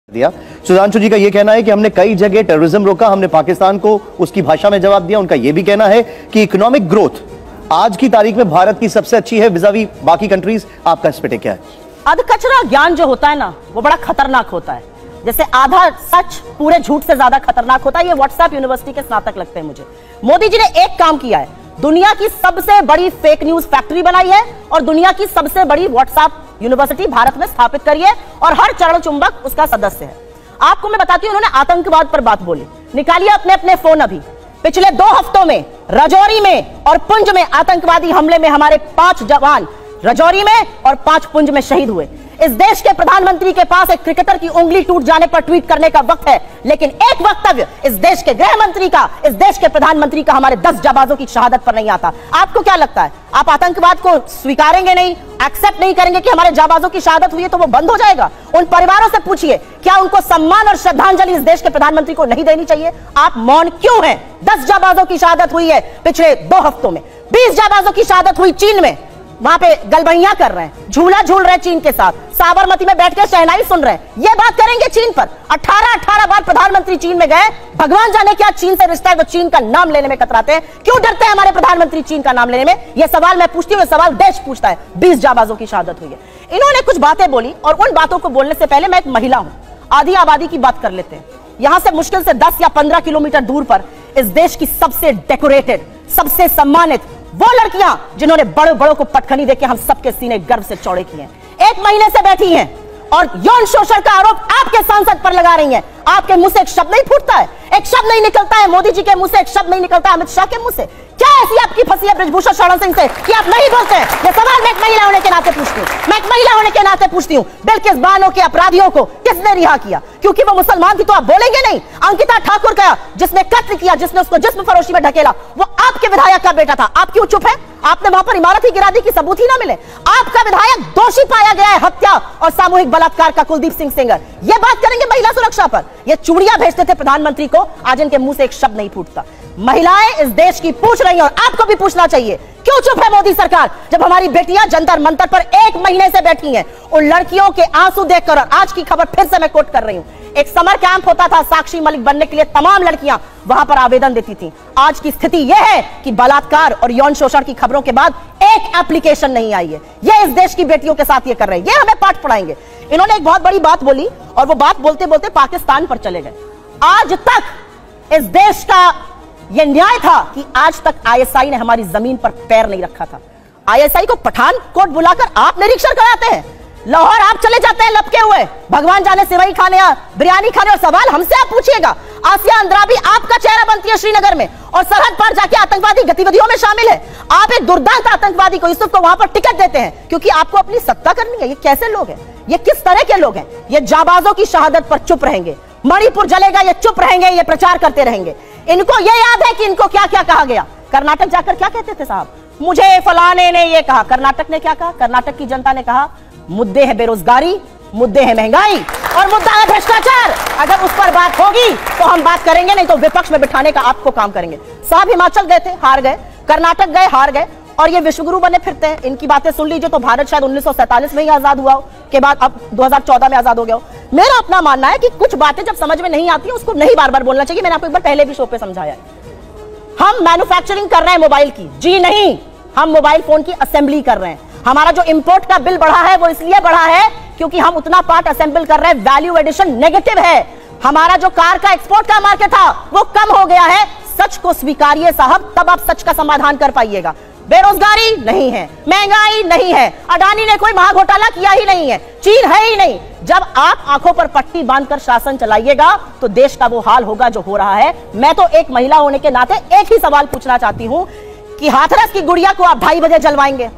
दिया। सुधांशु जी का यह कहना है कि हमने कई जगह टेररिज्म रोका, हमने पाकिस्तान को उसकी भाषा में जवाब दिया। उनका यह भी कहना है कि इकोनॉमिक ग्रोथ आज की तारीख में भारत की सबसे अच्छी है विज़ावी बाकी कंट्रीज। आपका इस पे क्या है? अधकचरा ज्ञान जो होता है ना, वो बड़ा खतरनाक होता है। जैसे आधा सच पूरे झूठ से ज्यादा खतरनाक होता है। ये व्हाट्सएप यूनिवर्सिटी के स्नातक लगते हैं मुझे। मोदी जी ने एक काम किया है, दुनिया की सबसे बड़ी फेक न्यूज फैक्ट्री बनाई है और दुनिया की सबसे बड़ी व्हाट्सएप यूनिवर्सिटी भारत में स्थापित करी है और हर चरण चुंबक उसका सदस्य है। आपको मैं बताती हूं, उन्होंने आतंकवाद पर बात बोली। निकालिए अपने अपने फोन अभी। पिछले 2 हफ्तों में राजौरी में और पुंछ में आतंकवादी हमले में हमारे 5 जवान राजौरी में और 5 पुंछ में शहीद हुए। इस देश के प्रधानमंत्री के पास एक क्रिकेटर की उंगली टूट जाने पर ट्वीट करने का वक्त है, लेकिन एक वक्तव्य इस देश के गृह मंत्री का, इस देश के प्रधानमंत्री का हमारे 10 जाबाजों की शहादत पर नहीं आता। आपको क्या लगता है, आप आतंकवाद को स्वीकारेंगे नहीं, एक्सेप्ट नहीं करेंगे कि हमारे जाबाजों की शहादत हुई है तो वो बंद हो जाएगा? उन परिवारों से पूछिए, क्या उनको सम्मान और श्रद्धांजलि इस देश के प्रधानमंत्री को नहीं देनी चाहिए? आप मौन क्यों हैं? 10 जाबाजों की शहादत हुई है पिछले 2 हफ्तों में। 20 जाबाजों की शहादत हुई चीन में, वहां पे गलबैया कर रहे हैं, झूला झूल रहे हैं चीन के साथ, साबरमती में बैठ के शहनाई सुन रहे हैं। ये बात करेंगे चीन पर? 18 बार प्रधानमंत्री चीन में गए, भगवान जाने क्या चीन से रिश्ता है, वो चीन का नाम लेने में कतराते हैं। क्यों डरते हैं हमारे प्रधानमंत्री चीन का नाम लेने में? यह सवाल मैं पूछती हूँ, सवाल देश पूछता है। 20 जाबाजों की शहादत हुई है। इन्होंने कुछ बातें बोली और उन बातों को बोलने से पहले मैं एक महिला हूं, आधी आबादी की बात कर लेते हैं। यहां से मुश्किल से 10 या 15 किलोमीटर दूर पर इस देश की सबसे डेकोरेटेड, सबसे सम्मानित वो लड़कियां जिन्होंने बड़ों बड़ों को पटखनी देके हम सबके सीने गर्व से चौड़े किए हैं, 1 महीने से बैठी हैं और यौन शोषण का आरोप आपके सांसद पर लगा रही हैं। आपके मुंह से एक शब्द नहीं फूटता है, एक शब्द नहीं निकलता है। मोदी जी के मुंह से एक शब्द नहीं निकलता है, अमित शाह के मुंह से। क्या ऐसी आपकी फंसी है ब्रजभूषण शरण सिंह से कि आप नहीं बोलते हैं? ये सवाल मैं एक महिला होने के नाते पूछती हूँ, मैं एक महिला होने के नाते पूछती हूँ। बिल्किस बानो के अपराधियों को किसने रिहा किया? क्योंकि वो मुसलमान थी तो आप बोलेंगे नहीं? अंकिता ठाकुर का जिसने कत्ल किया, जिसने उसको जिस्म फरोशी में ढकेला, वो आपके विधायक का बेटा था। आप क्यों चुप है? आपने वहां पर इमारत ही गिरा दी कि सबूत ही ना मिले? आपका विधायक दोषी पाया गया है हत्या और सामूहिक बलात्कार का, कुलदीप सिंह सेंगर। ये बात करेंगे महिला सुरक्षा पर? ये चूड़ियां भेजते थे प्रधानमंत्री को, आज इनके मुंह से एक शब्द नहीं फूटता। महिलाएं इस देश की पूछ रही हैं और आपको भी पूछना चाहिए, क्यों चुप है मोदी सरकार जब हमारी बेटियां जंतर मंतर पर 1 महीने से बैठी हैं? उन लड़कियों के आंसू देखकर, और आज की खबर फिर से मैं कोट कर रही हूं, एक समर कैंप होता था साक्षी मलिक बनने के लिए, तमाम लड़कियां वहां पर आवेदन देती थी। आज की स्थिति यह है कि बलात्कार और यौन शोषण की खबरों के बाद एक एप्लीकेशन नहीं आई है। यह इस देश की बेटियों के साथ ये कर रहे हैं, ये हमें पाठ पढ़ाएंगे। इन्होंने एक बहुत बड़ी बात बोली और वो बात बोलते बोलते पाकिस्तान पर चले गए। आज तक इस देश का यह न्याय था कि आज तक आईएसआई ने हमारी जमीन पर पैर नहीं रखा था। आईएसआई को पठानकोट बुलाकर आप निरीक्षण कराते हैं, लाहौर आप चले जाते हैं लपके हुए, भगवान जाने सेवई खाने या बिरयानी खाने, और सवाल हमसे आप पूछिएगा। आसिया अंद्राबी आपका चेहरा बनती है श्रीनगर में और सरहद पार जाके आतंकवादी गतिविधियों में शामिल है। आप एक दुर्दांत आतंकवादी को, यूसुफ को वहां पर टिकट देते हैं क्योंकि आपको अपनी सत्ता करनी है। ये कैसे लोग हैं? ये किस तरह के लोग हैं? ये जाबाजों की शहादत पर चुप रहेंगे, मणिपुर जलेगा ये चुप रहेंगे, ये प्रचार करते रहेंगे। इनको ये याद है कि इनको क्या क्या कहा गया। कर्नाटक जाकर क्या कहते थे साहब? मुझे फलाने ने ये कहा। कर्नाटक ने क्या कहा? कर्नाटक की जनता ने कहा मुद्दे है बेरोजगारी, मुद्दे है महंगाई और मुद्दा है भ्रष्टाचार। अगर उस पर बात होगी तो हम बात करेंगे, नहीं तो विपक्ष में बिठाने का आपको काम करेंगे। साहब हिमाचल गए थे, हार गए, कर्नाटक गए, हार गए, और ये विश्वगुरु बने फिरते हैं। इनकी बातें सुन लीजिए तो भारत शायद 1947 में ही आजाद हुआ हो, के बाद अब 2014 में आजाद हो गया हो। मेरा अपना मानना है कि कुछ बातें जब समझ में नहीं आती है उसको नहीं बार बार बोलना चाहिए। मैंने आपको एक बार पहले भी शो पे समझाया है। हम मैन्युफैक्चरिंग कर रहे हैं मोबाइल की, जी नहीं, हम मोबाइल फोन की असेंबली कर रहे हैं। हमारा जो इंपोर्ट का बिल बढ़ा है वो इसलिए बढ़ा है क्योंकि हम उतना पार्ट असेंबल कर रहे हैं, वैल्यू एडिशन नेगेटिव है। हमारा जो कार का एक्सपोर्ट का मार्केट था वो कम हो गया है। सच को स्वीकारिए साहब, तब आप सच का समाधान कर पाइएगा। बेरोजगारी नहीं है, महंगाई नहीं है, अडानी ने कोई महाघोटाला किया ही नहीं है, चीन है ही नहीं। जब आप आंखों पर पट्टी बांधकर शासन चलाइएगा तो देश का वो हाल होगा जो हो रहा है। मैं तो एक महिला होने के नाते एक ही सवाल पूछना चाहती हूं कि हाथरस की गुड़िया को आप 2:30 बजे जलवाएंगे,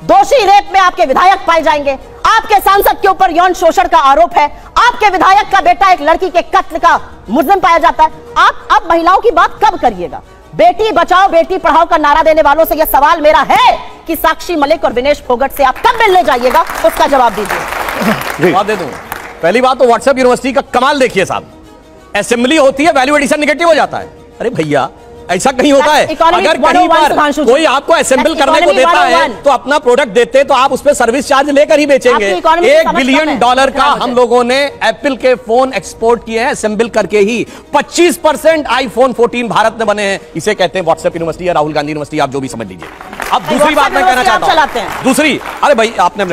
दोषी रेप में आपके विधायक पाए जाएंगे, आपके सांसद के ऊपर यौन शोषण का आरोप है, आपके विधायक का बेटा एक लड़की के कत्ल का मुलजिम पाया जाता है। आप अब महिलाओं की बात कब करिएगा? बेटी बचाओ बेटी पढ़ाओ का नारा देने वालों से यह सवाल मेरा है कि साक्षी मलिक और विनेश फोगट से आप कब मिलने जाइएगा, उसका जवाब दीजिए। जवाब दे दूं। पहली बात तो व्हाट्सएप यूनिवर्सिटी का कमाल देखिए साहब, असेंबली होती है, वैल्यू एडिशन नेगेटिव हो जाता है। अरे भैया, ऐसा कहीं होता है? अगर कहीं पर कोई आपको असेंबल करने को देता है तो अपना प्रोडक्ट देते तो आप उस पर सर्विस चार्ज लेकर ही बेचेंगे। $1 बिलियन का हम लोगों ने एप्पल के फोन एक्सपोर्ट किए हैं असेंबल करके ही। 25% आईफोन 14 भारत में बने हैं। इसे कहते हैं व्हाट्सएप यूनिवर्सिटी या राहुल गांधी यूनिवर्सिटी, आप जो भी समझ लीजिए। अब दूसरी बात मैं कहना चाहता हूं, दूसरी, अरे भाई आपने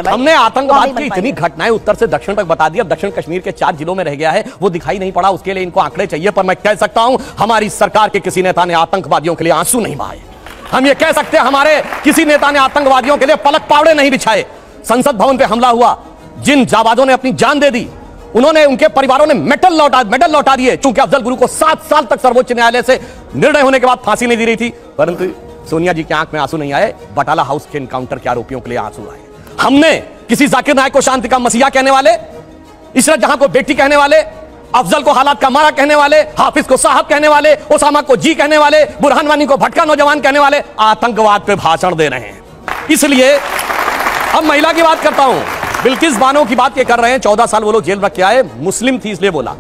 हमने आतंकवाद की इतनी घटनाएं उत्तर से दक्षिण तक बता दी। अब दक्षिण कश्मीर के 4 जिलों में रह गया है, वो दिखाई नहीं पड़ा, उसके लिए इनको आंकड़े चाहिए। पर मैं कह सकता हूं हमारी सरकार के किसी नेता ने आतंकवादियों के लिए आंसू नहीं बहाए। हम ये कह सकते हैं हमारे किसी नेता ने आतंकवादियों के लिए पलक पावड़े नहीं बिछाए। संसद भवन पे हमला हुआ, जिन जाबाजों ने अपनी जान दे दी, उन्होंने, उनके परिवारों ने मेडल लौटा दिए। चूंकि अफजल गुरु को 7 साल तक सर्वोच्च न्यायालय से निर्णय होने के बाद फांसी नहीं दी रही थी, परंतु सोनिया जी की आंख में आंसू नहीं आए, बटाला हाउस के एनकाउंटर के आरोपियों के लिए आंसू आए। हमने किसी जाकिर नायक को शांति का मसीहा कहने वाले, इशरत जहां को बेटी कहने वाले, अफजल को हालात का मारा कहने वाले, हाफिज को साहब कहने वाले, ओसामा को जी कहने वाले, बुरहान वानी को भटका नौजवान कहने वाले आतंकवाद पे भाषण दे रहे हैं। इसलिए अब महिला की बात करता हूं। बिल्किस बानो की बात ये कर रहे हैं, 14 साल वो लोग जेल रख के आए, मुस्लिम थी इसलिए बोला।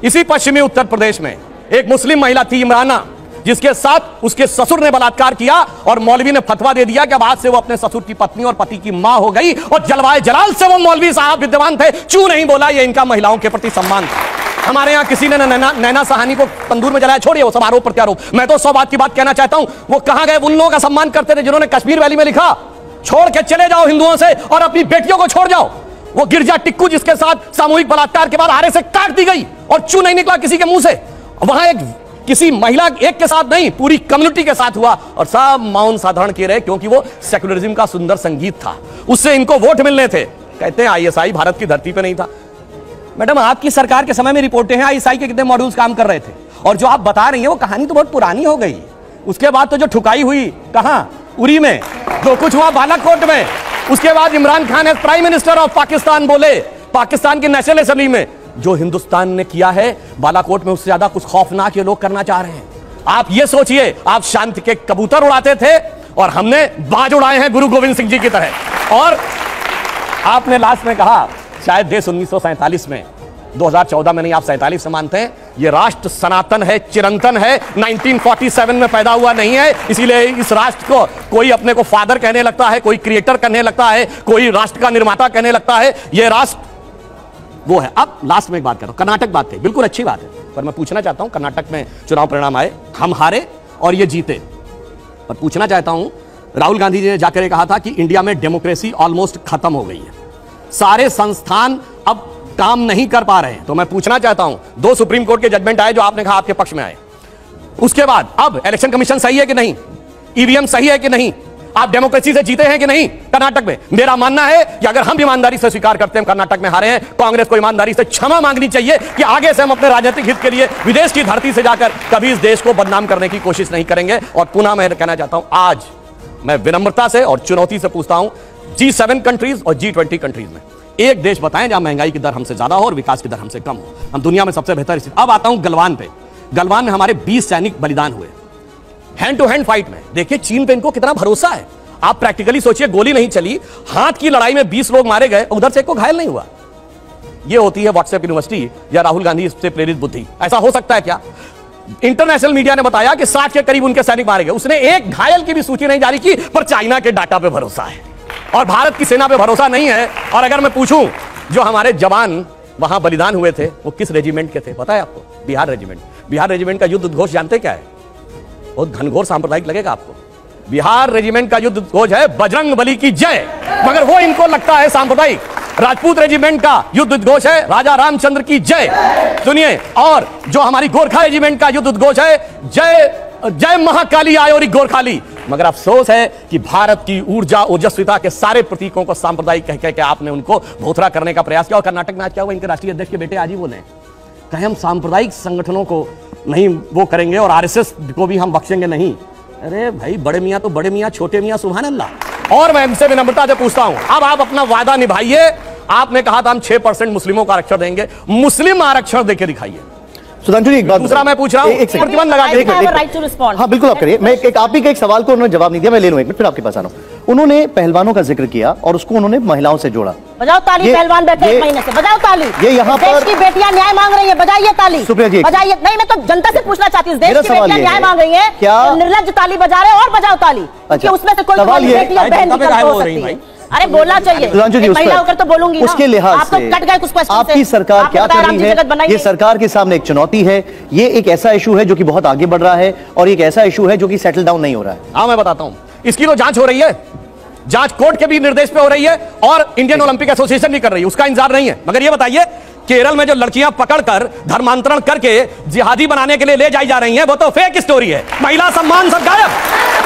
इसी पश्चिमी उत्तर प्रदेश में एक मुस्लिम महिला थी इमराना, जिसके साथ उसके ससुर ने बलात्कार किया और मौलवी ने फतवा दे दिया कि अब आज से वो अपने ससुर की पत्नी और पति की मां हो गई। और जलवाए जलाल से वो मौलवी साहब विद्यमान थे, चू नहीं बोला। ये इनका महिलाओं के प्रति सम्मान था। हमारे यहां किसी ने नैना सहानी को तंदूर में जलाया, छोड़िए वो सब आरोप प्रत्यारोप। मैं तो 100 बात की बात कहना चाहता हूं, वो कहां गए उन लोगों का सम्मान करते थे जिन्होंने कश्मीर वैली में लिखा, छोड़ के चले जाओ हिंदुओं से और अपनी बेटियों को छोड़ जाओ। वो गिरजा टिक्कू जिसके साथ सामूहिक बलात्कार के बाद आरे से काट दी गई और चू नहीं निकला किसी के मुंह से। वहां एक किसी महिला एक के साथ नहीं, पूरी कम्युनिटी के साथ हुआ और सब मौन साधारण किए रहे, क्योंकि वो सेकुलरिज्म का सुंदर संगीत था, उससे इनको वोट मिलने थे। कहते हैं आईएसआई भारत की धरती पे नहीं था। मैडम आपकी सरकार के समय में रिपोर्टें हैं आईएसआई के कितने मॉड्यूल्स काम कर रहे थे, और जो आप बता रही हैं वो कहानी तो बहुत पुरानी हो गई। उसके बाद तो जो ठुकाई हुई कहां, उरी में, जो कुछ हुआ बालाकोट में, उसके बाद Imran Khan as prime minister of Pakistan बोले पाकिस्तान की नेशनल असेंबली में, जो हिंदुस्तान ने किया है बालाकोट में उससे ज्यादा कुछ खौफनाक ये लोग करना चाह रहे हैं। आप ये सोचिए, आप शांति के कबूतर उड़ाते थे और हमने बाज उड़ाए हैं गुरु गोविंद सिंह जी की तरह। और आपने लास्ट में कहा शायद देश 1947 में, 2014 में नहीं, आप 47 से मानते हैं, ये राष्ट्र सनातन है, चिरंतन है, 1947 में पैदा हुआ नहीं है। इसीलिए इस राष्ट्र को कोई अपने को फादर कहने लगता है, कोई क्रिएटर कहने लगता है, कोई राष्ट्र का निर्माता कहने लगता है। यह राष्ट्र वो है। अब लास्ट में एक बात करो, कर्नाटक बात कही, बिल्कुल अच्छी बात है, पर मैं पूछना चाहता हूं, कर्नाटक में चुनाव परिणाम आए, हम हारे और ये जीते, पर पूछना चाहता हूं, राहुल गांधी जी ने जाकर कहा था कि इंडिया में डेमोक्रेसी ऑलमोस्ट खत्म हो गई है, सारे संस्थान अब काम नहीं कर पा रहे हैं। तो मैं पूछना चाहता हूं, 2 सुप्रीम कोर्ट के जजमेंट आए जो आपने कहा आपके पक्ष में आए, उसके बाद अब इलेक्शन कमीशन सही है कि नहीं, ईवीएम सही है कि नहीं, आप डेमोक्रेसी से जीते हैं कि नहीं कर्नाटक में? मेरा मानना है कि अगर हम ईमानदारी से स्वीकार करते हैं कर्नाटक में हारे हैं, कांग्रेस को ईमानदारी से क्षमा मांगनी चाहिए कि आगे से हम अपने राजनीतिक हित के लिए विदेश की धरती से जाकर कभी इस देश को बदनाम करने की कोशिश नहीं करेंगे। और पुनः मैं कहना चाहता हूं, आज मैं विनम्रता से और चुनौती से पूछता हूं, G7 कंट्रीज और G20 कंट्रीज में एक देश बताएं जहां महंगाई की दर हमसे ज्यादा हो और विकास की दर हमसे कम हो। हम दुनिया में सबसे बेहतर स्थिति। अब आता हूं गलवान पे। गलवान में हमारे 20 सैनिक बलिदान हुए हैंड टू हैंड फाइट में। देखिए चीन पे इनको कितना भरोसा है। आप प्रैक्टिकली सोचिए, गोली नहीं चली, हाथ की लड़ाई में 20 लोग मारे गए, उधर से एक को घायल नहीं हुआ। ये होती है व्हाट्सएप यूनिवर्सिटी या राहुल गांधी से प्रेरित बुद्धि। ऐसा हो सकता है क्या? इंटरनेशनल मीडिया ने बताया कि 60 के करीब उनके सैनिक मारे गए, उसने एक घायल की भी सूची नहीं जारी की, पर चाइना के डाटा पे भरोसा है और भारत की सेना पे भरोसा नहीं है। और अगर मैं पूछूं, जो हमारे जवान वहां बलिदान हुए थे वो किस रेजिमेंट के थे पता है आपको? बिहार रेजिमेंट। बिहार रेजिमेंट का युद्ध उद्घोष जानते क्या है? बहुत घनघोर सांप्रदायिक लगेगा आपको। बिहार रेजिमेंट का युद्ध उद्घोष है बजरंग बली की जय, मगर वो इनको लगता है सांप्रदायिक। राजपूत रेजिमेंट का युद्ध उद्घोष है राजा रामचंद्र की जय, सुनिए। और जो हमारी गोरखा रेजिमेंट का युद्ध उद्घोष है जय जय महाकाली आयोरी गोरखाली। मगर अफसोस है कि भारत की ऊर्जा ओजस्विता के सारे प्रतीकों को सांप्रदायिक कह के आपने उनको भोथरा करने का प्रयास किया। और कर्नाटक में आज क्या हुआ? इनके राष्ट्रीय अध्यक्ष के बेटे आज ही बोले कहे हम सांप्रदायिक संगठनों को नहीं वो करेंगे और आरएसएस को भी हम बख्शेंगे नहीं। अरे भाई, बड़े मियां तो बड़े मियां, छोटे मियां सुभान अल्लाह। और मैं इनसे विनम्रता से पूछता हूं, अब आप अपना वादा निभाइए। आपने कहा था हम 6% मुस्लिमों का आरक्षण देंगे, मुस्लिम आरक्षण देके दिखाइए। सुधांशु जी एक बात दूसरा मैं पूछ रहा हूं, प्रतिबंध लगा के। हाँ बिल्कुल आप करिए। मैं आप ही के एक सवाल को उन्होंने जवाब नहीं दिया, मैं ले लूं 1 मिनट फिर आपके पास आ रहा हूं। उन्होंने पहलवानों का जिक्र किया और उसको उन्होंने महिलाओं से जोड़ा। बजाओ ताली, पहलवान बैठे एक महीने से, बजाओ ताली। ये यहाँ पर देश की बेटियां न्याय मांग रही है, बजाइए ताली, सुप्रिया जी बजाइए। नहीं, मैं तो जनता से पूछना चाहती हूँ, देश की बेटियां न्याय मांग रही है, क्या निर्लज्ज ताली बजा रहे और बजाओ ताली। अच्छा, उसमें से कोई बेटी या बहन निकल हो सकती है। अरे बोलना चाहिए, महिला होकर तो बोलूंगी उसके लिहाज आप तो कट गए कुछ क्वेश्चन से। आपकी सरकार क्या कर रही है? ये सरकार के सामने एक चुनौती है। ये एक ऐसा इशू है जो कि बहुत आगे बढ़ रहा है और एक ऐसा इशू है जो कि सेटल डाउन नहीं हो रहा है। हाँ, मैं बताता हूं, इसकी तो जांच हो रही है, जांच कोर्ट के भी निर्देश पे हो रही है और इंडियन ओलंपिक एसोसिएशन भी कर रही है, उसका इंतजार नहीं है। मगर ये बताइए, केरल में जो लड़कियां पकड़कर धर्मांतरण करके जिहादी बनाने के लिए ले जाई जा रही हैं, वो तो फेक स्टोरी है। महिला सम्मान सब गायब,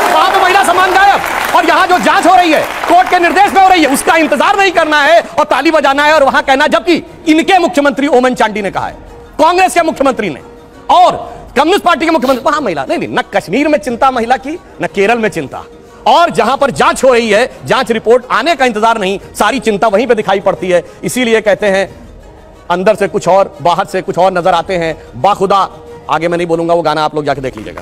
वहां पे महिला सम्मान गायब। और यहां जो जांच हो रही है कोर्ट के निर्देश में हो रही है, उसका इंतजार नहीं करना है और ताली बजाना है और वहां कहना, जबकि इनके मुख्यमंत्री ओमन चांडी ने कहा है, कांग्रेस के मुख्यमंत्री ने और कम्युनिस्ट पार्टी के मुख्यमंत्री, वहां महिला नहीं, न कश्मीर में चिंता महिला की, न केरल में चिंता। और जहां पर जांच हो रही है, जांच रिपोर्ट आने का इंतजार नहीं, सारी चिंता वहीं पे दिखाई पड़ती है। इसीलिए कहते हैं अंदर से कुछ और, बाहर से कुछ और नजर आते हैं। बाखुदा, आगे मैं नहीं बोलूंगा, वो गाना आप लोग जाके देख लीजिएगा।